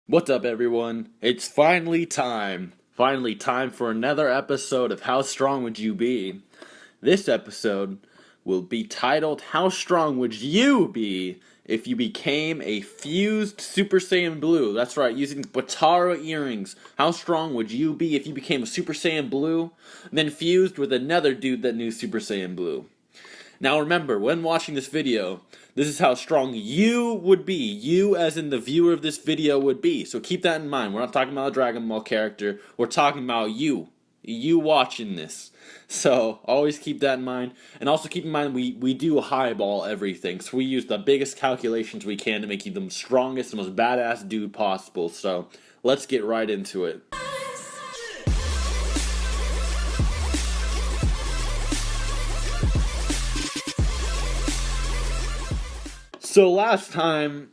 What's up, everyone? It's finally time. Finally time for another episode of How Strong Would You Be? This episode will be titled, How Strong Would You Be If You Became a Fused Super Saiyan Blue? That's right, using Potara Earrings. How strong would you be if you became a Super Saiyan Blue, then fused with another dude that knew Super Saiyan Blue? Now remember, when watching this video, this is how strong you would be. You, as in the viewer of this video, would be. So keep that in mind. We're not talking about a Dragon Ball character. We're talking about you. You watching this. So always keep that in mind. And also keep in mind we do highball everything. So we use the biggest calculations we can to make you the strongest, the most badass dude possible. So let's get right into it. So last time,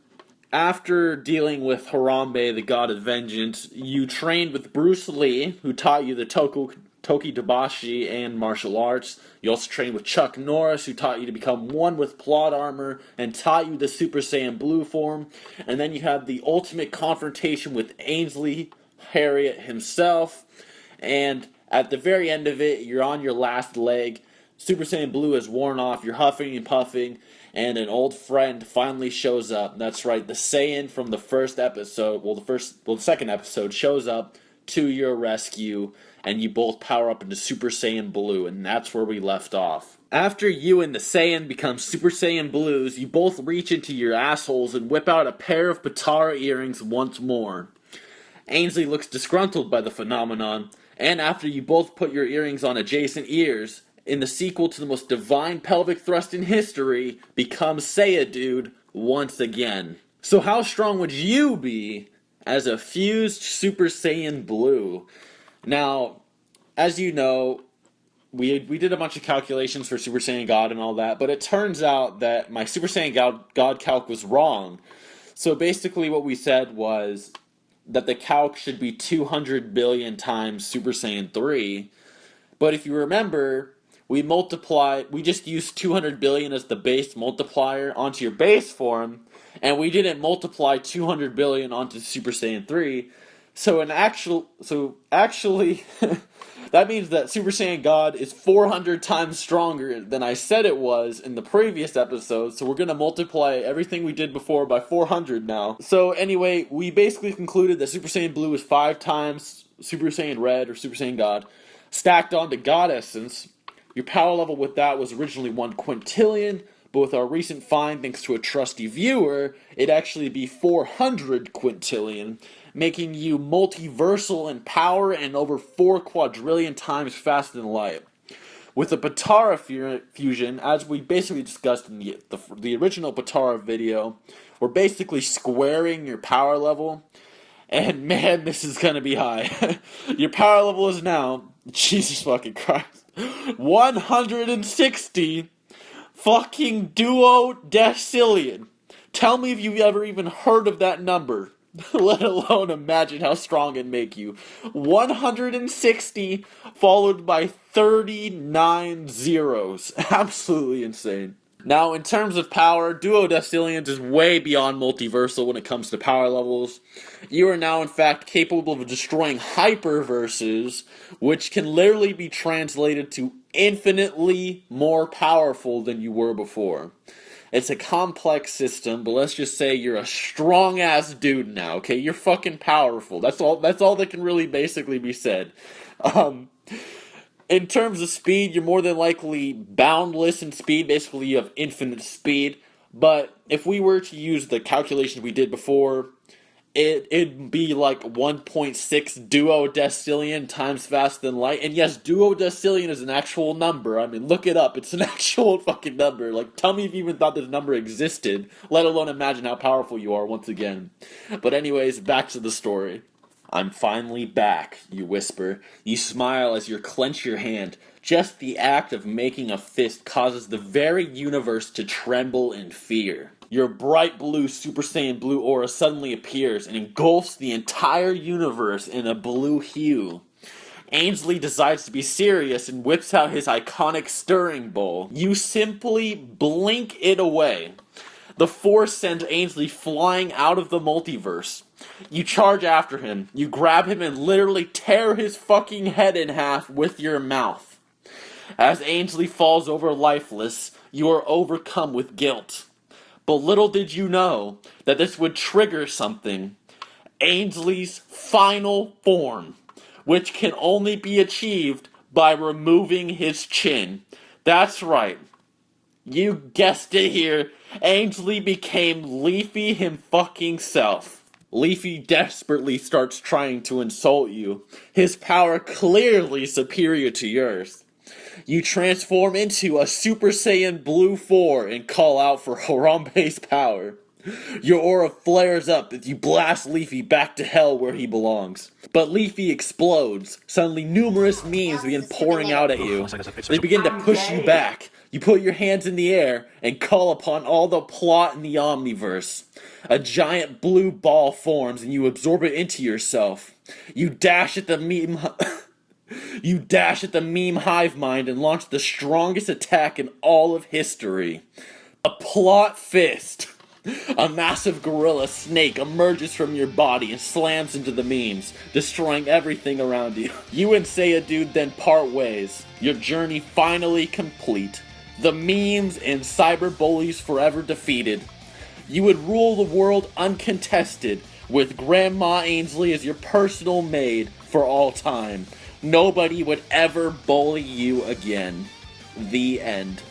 after dealing with Harambe, the god of vengeance, you trained with Bruce Lee, who taught you the Toki Dabashi and martial arts. You also trained with Chuck Norris, who taught you to become one with plot armor and taught you the Super Saiyan Blue form. And then you had the ultimate confrontation with Ainsley Harriott himself. And at the very end of it, you're on your last leg. Super Saiyan Blue is worn off, you're huffing and puffing, and an old friend finally shows up. That's right, the Saiyan from the first episode, the second episode shows up to your rescue, and you both power up into Super Saiyan Blue, and that's where we left off. After you and the Saiyan become Super Saiyan Blues, you both reach into your assholes and whip out a pair of Potara earrings once more. Ainsley looks disgruntled by the phenomenon, and after you both put your earrings on adjacent ears, in the sequel to the most divine pelvic thrust in history, becomes Saiyadude once again. So how strong would you be as a fused Super Saiyan Blue? Now, as you know, we did a bunch of calculations for Super Saiyan God and all that, but it turns out that my Super Saiyan God calc was wrong. So basically what we said was that the calc should be 200 billion times Super Saiyan 3, but if you remember, we just used 200 billion as the base multiplier onto your base form, and we didn't multiply 200 billion onto Super Saiyan 3. So actually, that means that Super Saiyan God is 400 times stronger than I said it was in the previous episode, so we're gonna multiply everything we did before by 400 now. So anyway, we basically concluded that Super Saiyan Blue is 5 times Super Saiyan Red, or Super Saiyan God, stacked onto God Essence. Your power level with that was originally 1 quintillion, but with our recent find, thanks to a trusty viewer, it'd actually be 400 quintillion, making you multiversal in power and over 4 quadrillion times faster than light. With the Potara fusion, as we basically discussed in the original Potara video, we're basically squaring your power level, and man, this is gonna be high. Your power level is now, Jesus fucking Christ, 160 fucking duodecillion. Tell me if you've ever even heard of that number, let alone imagine how strong it'd make you. 160 followed by 39 zeros. Absolutely insane. Now, in terms of power, duodecillions is way beyond multiversal when it comes to power levels. You are now, in fact, capable of destroying hyperverses, which can literally be translated to infinitely more powerful than you were before. It's a complex system, but let's just say you're a strong-ass dude now, okay? You're fucking powerful. That's all that can really basically be said. In terms of speed, you're more than likely boundless in speed. Basically, you have infinite speed. But if we were to use the calculations we did before, it'd be like 1.6 duodecillion times faster than light. And yes, duodecillion is an actual number. I mean, look it up. It's an actual fucking number. Like, tell me if you even thought this number existed, let alone imagine how powerful you are once again. But anyways, back to the story. I'm finally back, you whisper. You smile as you clench your hand. Just the act of making a fist causes the very universe to tremble in fear. Your bright blue Super Saiyan Blue aura suddenly appears and engulfs the entire universe in a blue hue. Ainsley decides to be serious and whips out his iconic stirring bowl. You simply blink it away. The Force sends Ainsley flying out of the multiverse. You charge after him. You grab him and literally tear his fucking head in half with your mouth. As Ainsley falls over lifeless, you are overcome with guilt. But little did you know that this would trigger something. Ainsley's final form, which can only be achieved by removing his chin. That's right. You guessed it here. Ainsley became Leafy him fucking self. Leafy desperately starts trying to insult you, his power clearly superior to yours. You transform into a Super Saiyan Blue 4 and call out for Harambe's power. Your aura flares up as you blast Leafy back to hell where he belongs. But Leafy explodes. Suddenly numerous memes begin pouring out at you. They begin to push you back. You put your hands in the air and call upon all the plot in the Omniverse. A giant blue ball forms and you absorb it into yourself. You dash at the meme... You dash at the meme hive mind and launch the strongest attack in all of history. A plot fist. A massive gorilla snake emerges from your body and slams into the memes, destroying everything around you. You and Dude then part ways, your journey finally complete. The memes and cyberbullies forever defeated. You would rule the world uncontested, with Grandma Ainsley as your personal maid for all time. Nobody would ever bully you again. The end.